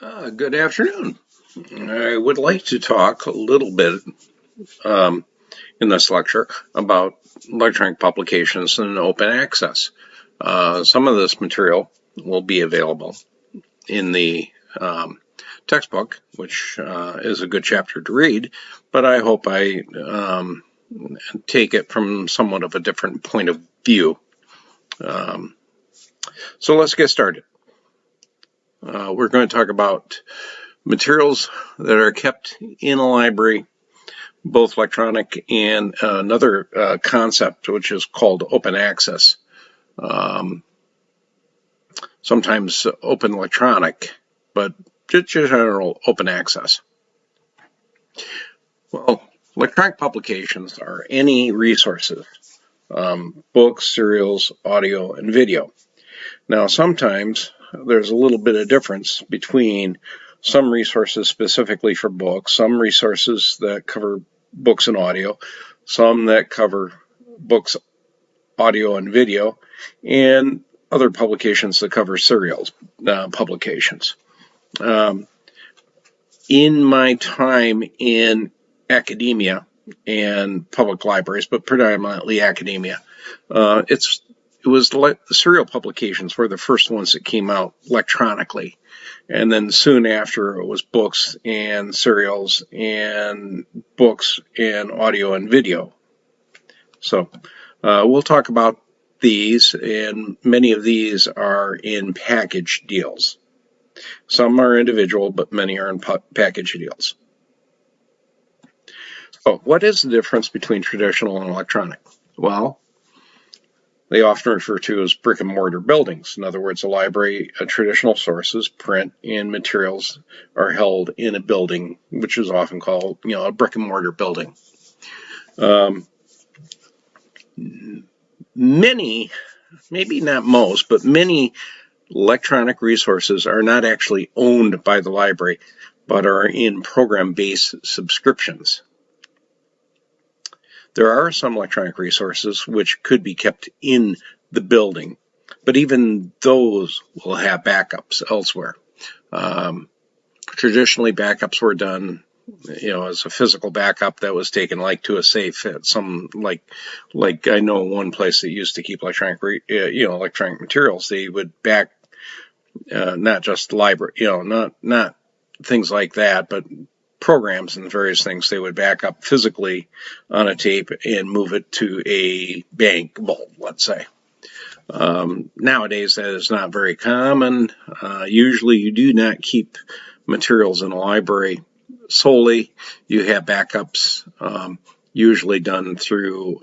Good afternoon. I would like to talk a little bit um, in this lecture about electronic publications and open access. Some of this material will be available in the textbook, which is a good chapter to read, but I hope I take it from somewhat of a different point of view. So let's get started. We're going to talk about materials that are kept in a library, both electronic and another concept which is called open access. Sometimes open electronic, but just general open access. Well, electronic publications are any resources, books, serials, audio, and video. Now, sometimes there's a little bit of difference between some resources specifically for books, some resources that cover books and audio, some that cover books, audio, and video, and other publications that cover serials publications. In my time in academia and public libraries, but predominantly academia, serial publications were the first ones that came out electronically. And then soon after it was books and serials and books and audio and video. So we'll talk about these, and many of these are in package deals. Some are individual, but many are in package deals. So what is the difference between traditional and electronic? Well, they often refer to as brick and mortar buildings. In other words, a library, traditional sources, print, and materials are held in a building, which is often called, a brick and mortar building. Many, maybe not most, but many electronic resources are not actually owned by the library, but are in program-based subscriptions. There are some electronic resources which could be kept in the building, but even those will have backups elsewhere. Traditionally, backups were done, as a physical backup that was taken to a safe at some, like I know one place that used to keep electronic materials. They would back, not just library, not things like that, but programs and various things they would back up physically on a tape and move it to a bank vault, let's say. Nowadays, that is not very common. Usually, you do not keep materials in a library solely. You have backups, usually done through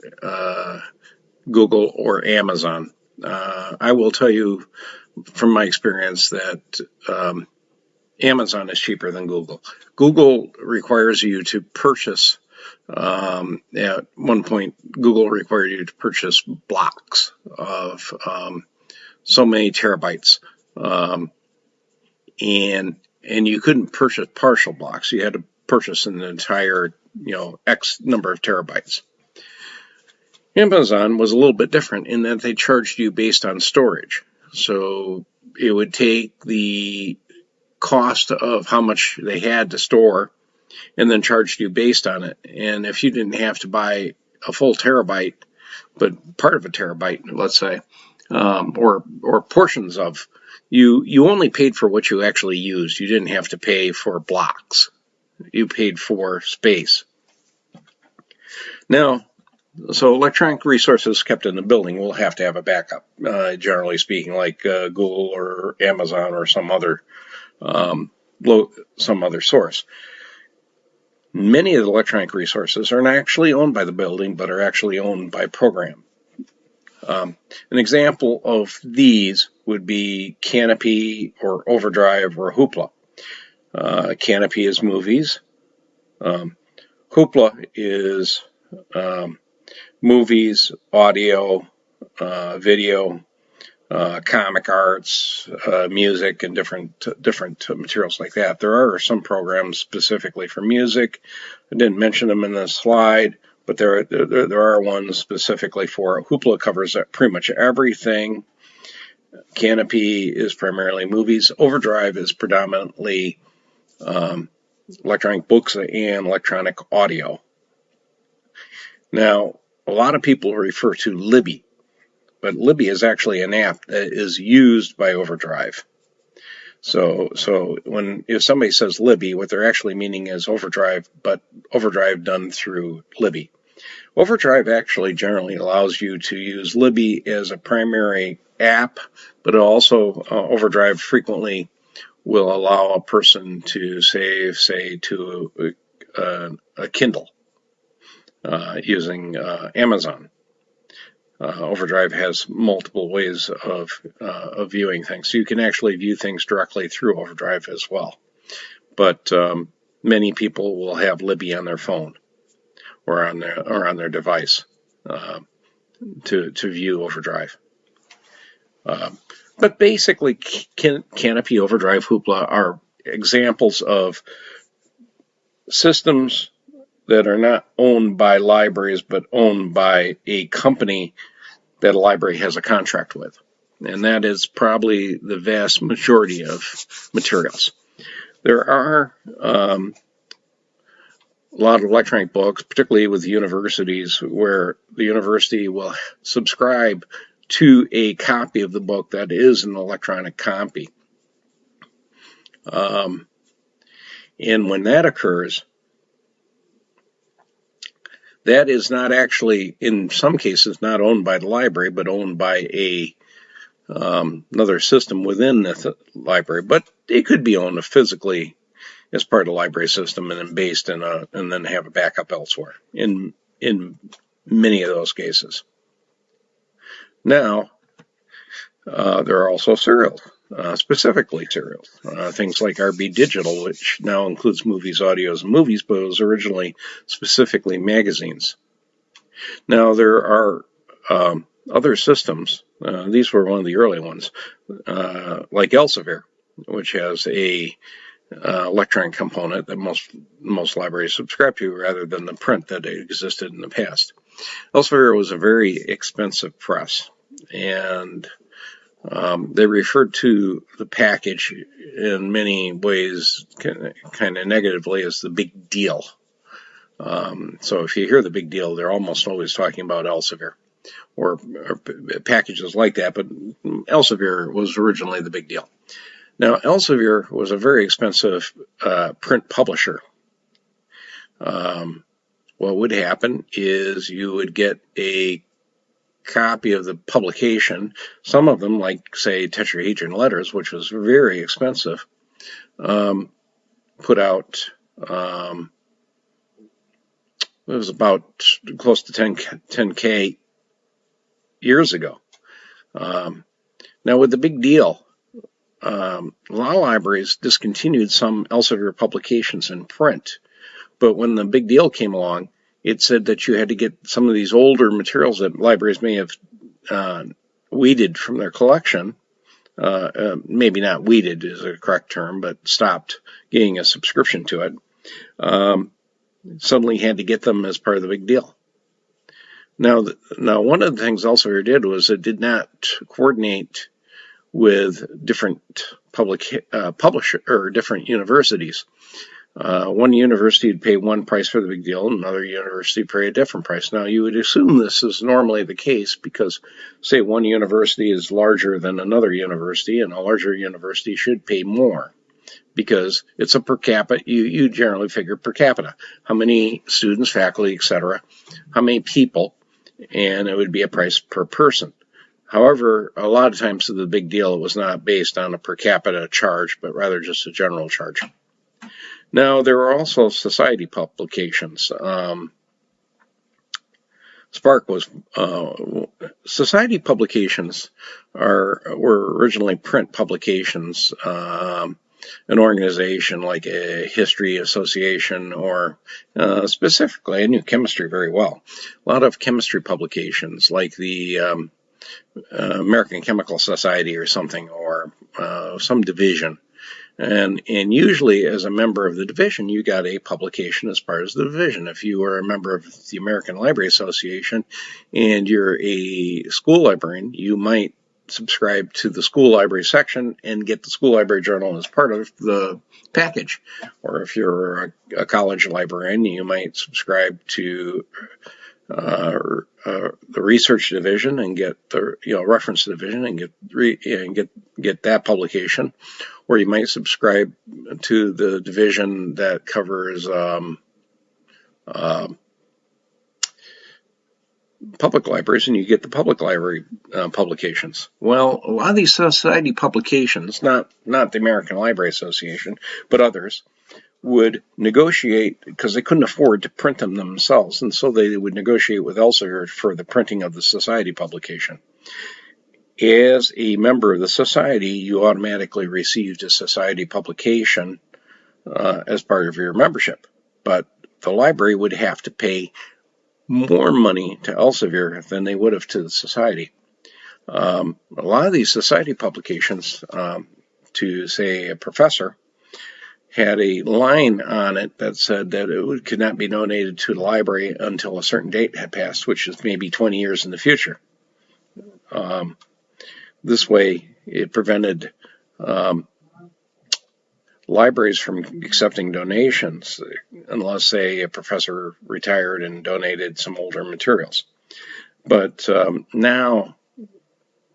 Google or Amazon. I will tell you from my experience that Amazon is cheaper than Google. Google requires you to purchase, at one point, Google required you to purchase blocks of so many terabytes. And you couldn't purchase partial blocks. You had to purchase an entire, X number of terabytes. Amazon was a little bit different in that they charged you based on storage. So it would take the cost of how much they had to store and then charged you based on it. And if you didn't have to buy a full terabyte, but part of a terabyte, let's say, or portions of, you only paid for what you actually used. You didn't have to pay for blocks. You paid for space. Now, so electronic resources kept in the building will have to have a backup, generally speaking, like Google or Amazon or some other source. Many of the electronic resources are not actually owned by the building, but are actually owned by program. An example of these would be Kanopy or Overdrive or Hoopla. Kanopy is movies. Hoopla is movies, audio, video, comic arts, music, and different materials like that. There are some programs specifically for music. I didn't mention them in this slide, but there are ones specifically for it. Hoopla covers pretty much everything Canopy is primarily movies. Overdrive is predominantly electronic books and electronic audio. Now, a lot of people refer to Libby, but Libby is actually an app that is used by Overdrive. So if somebody says Libby, what they're actually meaning is Overdrive, but Overdrive done through Libby. Overdrive actually generally allows you to use Libby as a primary app, but also Overdrive frequently will allow a person to save, say, to a Kindle using Amazon. Overdrive has multiple ways of viewing things. So you can actually view things directly through Overdrive as well. But many people will have Libby on their phone or on their device to view Overdrive. But basically, Canopy, Overdrive, Hoopla are examples of systems that are not owned by libraries but owned by a company that a library has a contract with. And that is probably the vast majority of materials. There are a lot of electronic books, particularly with universities, where the university will subscribe to a copy of the book that is an electronic copy. And when that occurs, that is not actually, in some cases, not owned by the library, but owned by another system within the library. But it could be owned physically as part of the library system and then based in and then have a backup elsewhere. In many of those cases. Now, there are also serials. Specifically serials. Things like RB Digital, which now includes movies, audios, and movies, but it was originally specifically magazines. Now, there are other systems. These were one of the early ones, like Elsevier, which has a electronic component that most libraries subscribe to rather than the print that existed in the past. Elsevier was a very expensive press, and they referred to the package in many ways kind of negatively as the big deal. So if you hear the big deal, they're almost always talking about Elsevier or packages like that, but Elsevier was originally the big deal. Now, Elsevier was a very expensive print publisher. What would happen is you would get a copy of the publication, some of them, like, say, Tetrahedron Letters, which was very expensive, put out, it was about close to 10K years ago. Now, with the big deal, a lot of libraries discontinued some Elsevier publications in print, but when the big deal came along, it said that you had to get some of these older materials that libraries may have weeded from their collection, maybe not weeded is a correct term, but stopped getting a subscription to it, suddenly had to get them as part of the big deal. Now, one of the things Elsevier did was it did not coordinate with different publisher or different universities. One university would pay one price for the big deal, and another university would pay a different price. Now, you would assume this is normally the case because, say, one university is larger than another university, and a larger university should pay more because it's a per capita. You generally figure per capita. How many students, faculty, etc., how many people, and it would be a price per person. However, a lot of times with the big deal, it was not based on a per capita charge, but rather just a general charge. Now, there are also society publications. Spark was society publications were originally print publications. An organization like a history association, or specifically, I knew chemistry very well. A lot of chemistry publications, like the American Chemical Society or something, or some division. And usually, as a member of the division, you got a publication as part of the division. If you were a member of the American Library Association and you're a school librarian, you might subscribe to the school library section and get the school library journal as part of the package. Or if you're a college librarian, you might subscribe to the research division and get the reference division and get that publication, or you might subscribe to the division that covers public libraries, and you get the public library publications. Well, a lot of these society publications, not the American Library Association, but others, would negotiate, because they couldn't afford to print them themselves, and so they would negotiate with Elsevier for the printing of the society publication. As a member of the society, you automatically received a society publication as part of your membership, but the library would have to pay more money to Elsevier than they would have to the society. A lot of these society publications, to say a professor, had a line on it that said that it could not be donated to the library until a certain date had passed, which is maybe 20 years in the future. This way, it prevented libraries from accepting donations unless, say, a professor retired and donated some older materials. But now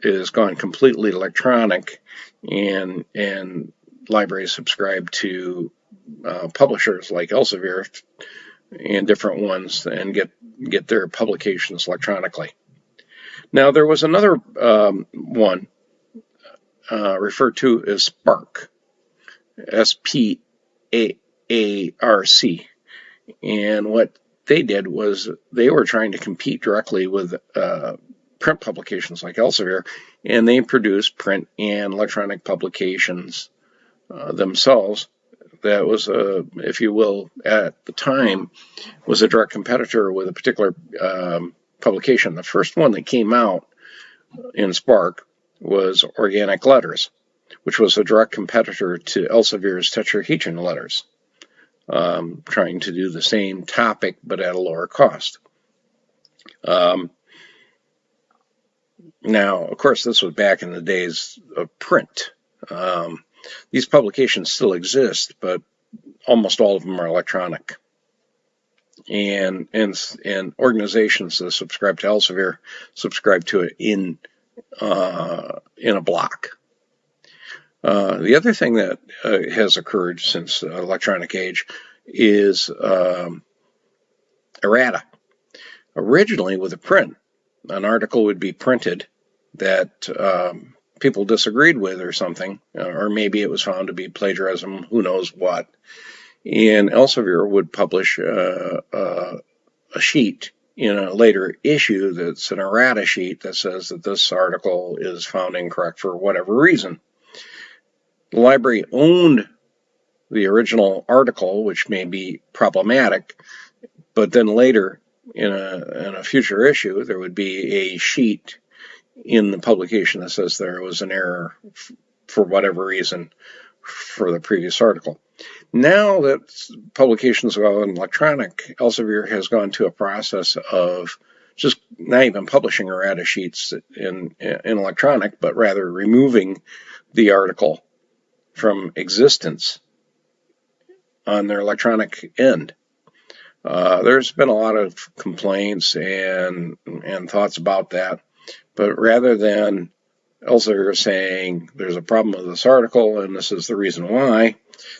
it has gone completely electronic, and libraries subscribe to publishers like Elsevier and different ones and get their publications electronically. Now, there was another one referred to as SPARC, S-P-A-A-R-C, and what they did was they were trying to compete directly with print publications like Elsevier, and they produced print and electronic publications themselves. That was, if you will, at the time, was a direct competitor with a particular publication. The first one that came out in SPARC was Organic Letters, which was a direct competitor to Elsevier's Tetrahedron Letters, trying to do the same topic but at a lower cost. Now, of course, this was back in the days of print. These publications still exist, but almost all of them are electronic. And organizations that subscribe to Elsevier subscribe to it in a block. The other thing that has occurred since the electronic age is errata. Originally, with a print, an article would be printed that people disagreed with or something, or maybe it was found to be plagiarism, who knows what. And Elsevier would publish a sheet in a later issue that's an errata sheet that says that this article is found incorrect for whatever reason. The library owned the original article, which may be problematic, but then later in a future issue, there would be a sheet in the publication that says there was an error for whatever reason for the previous article. Now that publications are all electronic, Elsevier has gone to a process of just not even publishing errata sheets in electronic, but rather removing the article from existence on their electronic end. There's been a lot of complaints and thoughts about that, but rather than Elsevier saying there's a problem with this article and this is the reason why,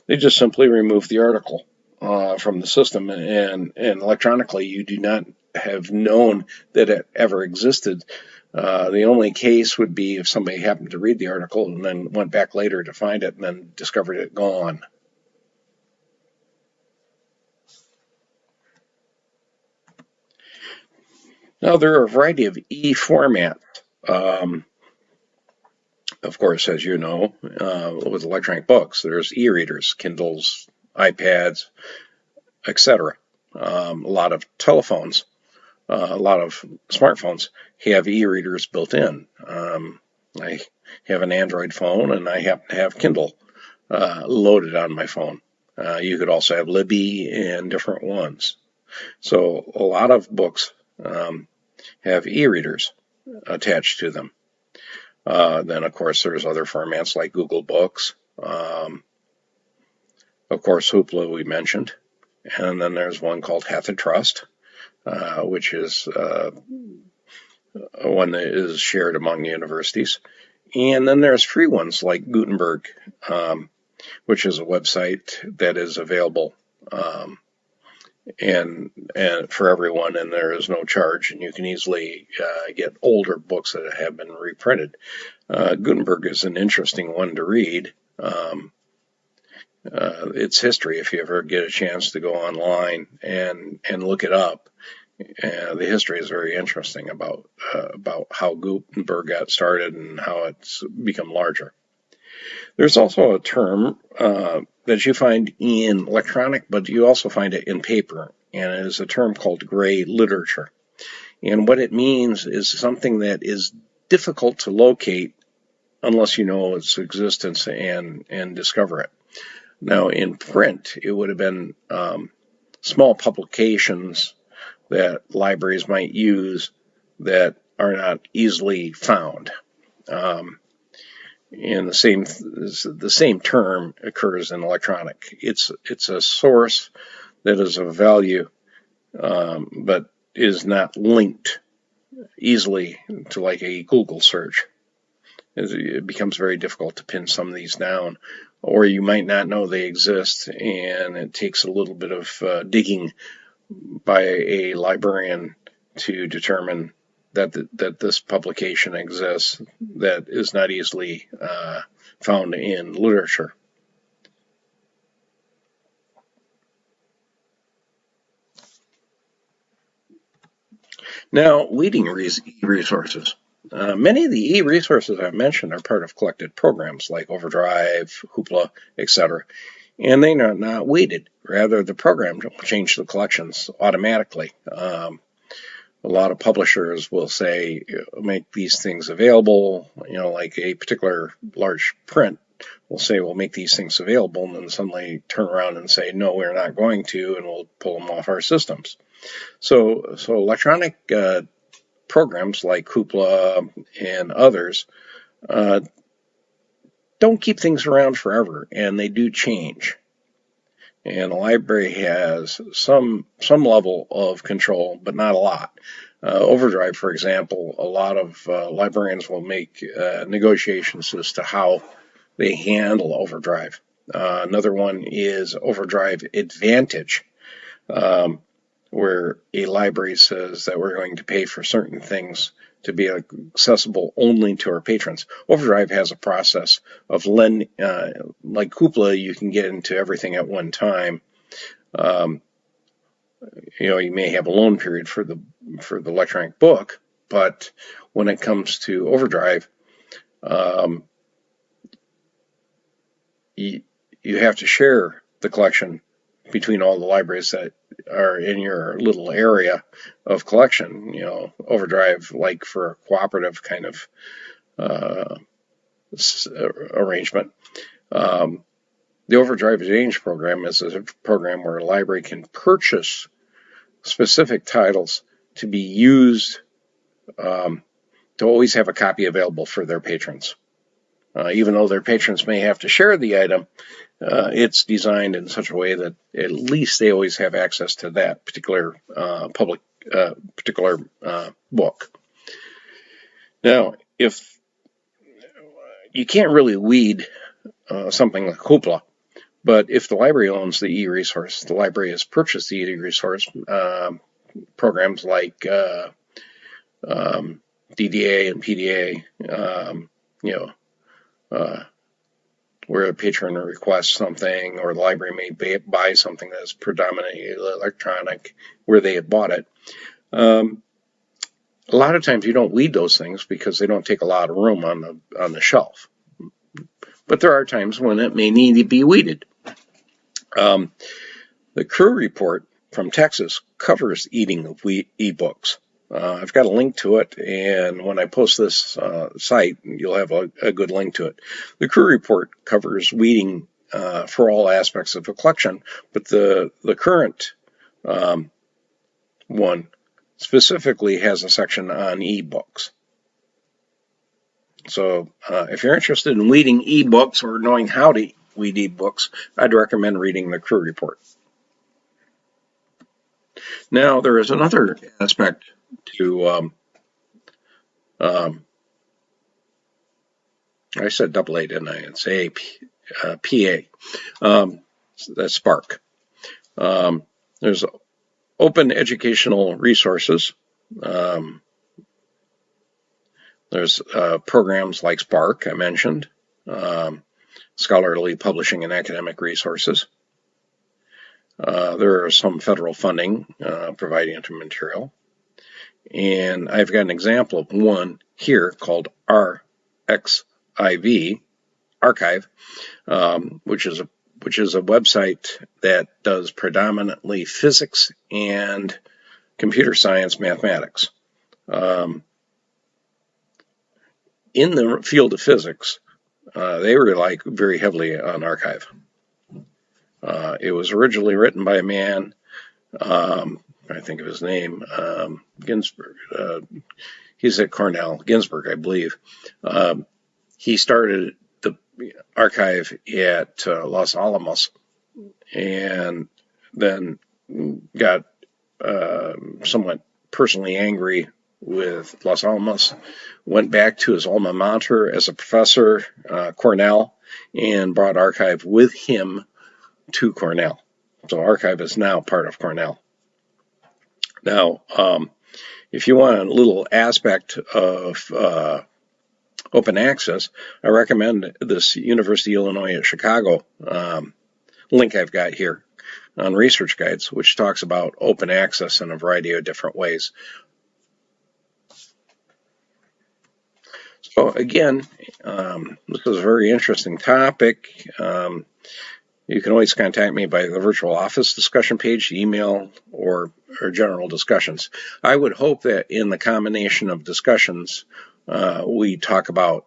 they just simply remove the article from the system, and electronically you do not have known that it ever existed. The only case would be if somebody happened to read the article and then went back later to find it and then discovered it gone. Now, there are a variety of e-formats. Of course, as you know, with electronic books, there's e-readers, Kindles, iPads, etc. A lot of telephones, a lot of smartphones have e-readers built in. I have an Android phone, and I happen to have Kindle loaded on my phone. You could also have Libby and different ones. So a lot of books have e-readers attached to them. Then, of course, there's other formats like Google Books. Of course, Hoopla we mentioned. And then there's one called HathiTrust, which is one that is shared among universities. And then there's free ones like Gutenberg, which is a website that is available and for everyone, and there is no charge, and you can easily get older books that have been reprinted. Gutenberg is an interesting one to read. Its history, if you ever get a chance to go online and look it up, the history is very interesting about how Gutenberg got started and how it's become larger. There's also a term that you find in electronic, but you also find it in paper, and it is a term called gray literature. And what it means is something that is difficult to locate unless you know its existence and discover it. Now, in print, it would have been small publications that libraries might use that are not easily found. And the same term occurs in electronic. It's a source that is of value, but is not linked easily to like a Google search. It becomes very difficult to pin some of these down, or you might not know they exist, and it takes a little bit of digging by a librarian to determine that this publication exists that is not easily found in literature. Now, weeding resources. Many of the e-resources I've mentioned are part of collected programs like Overdrive, Hoopla, etc., and they are not weeded. Rather, the program will change the collections automatically. A lot of publishers will say, make these things available, like a particular large print will say, we'll make these things available, and then suddenly turn around and say, no, we're not going to, and we'll pull them off our systems. So electronic programs like Hoopla and others don't keep things around forever, and they do change. And a library has some level of control, but not a lot. Overdrive, for example, a lot of librarians will make negotiations as to how they handle Overdrive. Another one is Overdrive Advantage, where a library says that we're going to pay for certain things to be accessible only to our patrons. Overdrive has a process of like Hoopla, you can get into everything at one time. You may have a loan period for the electronic book, but when it comes to Overdrive, you have to share the collection between all the libraries that are in your little area of collection. Overdrive, like for a cooperative kind of arrangement. The Overdrive Advantage program is a program where a library can purchase specific titles to be used to always have a copy available for their patrons. Even though their patrons may have to share the item, it's designed in such a way that at least they always have access to that particular book. Now, if you can't really weed something like Hoopla, but if the library owns the e-resource, the library has purchased the e-resource, programs like DDA and PDA, where a patron requests something, or the library may buy something that's predominantly electronic, where they had bought it. A lot of times you don't weed those things because they don't take a lot of room on the shelf. But there are times when it may need to be weeded. The Crew report from Texas covers eating of e-books. I've got a link to it, and when I post this site, you'll have a good link to it. The Crew report covers weeding for all aspects of the collection, but the current one specifically has a section on e-books. So if you're interested in weeding ebooks or knowing how to weed ebooks, I'd recommend reading the Crew Report. Now, there is another aspect to, I said double A, didn't I? It's PA. That's Spark. There's open educational resources. There's programs like Spark, I mentioned, scholarly publishing and academic resources. There are some federal funding providing material. And I've got an example of one here called RXIV, Archive, which is a website that does predominantly physics and computer science mathematics. In the field of physics, they rely very heavily on Archive. It was originally written by a man, I think of his name, Ginsburg. He's at Cornell, Ginsburg, I believe. He started the Archive at Los Alamos and then got somewhat personally angry with Los Alamos, went back to his alma mater as a professor, Cornell, and brought Archive with him to Cornell. So Archive is now part of Cornell. Now, if you want a little aspect of open access, I recommend this University of Illinois at Chicago link I've got here on Research Guides, which talks about open access in a variety of different ways. So again, this is a very interesting topic. You can always contact me by the virtual office discussion page, email, or general discussions. I would hope that in the combination of discussions, we talk about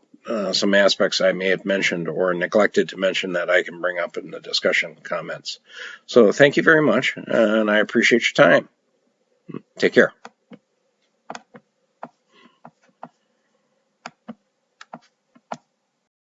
some aspects I may have mentioned or neglected to mention that I can bring up in the discussion comments. So thank you very much, and I appreciate your time. Take care.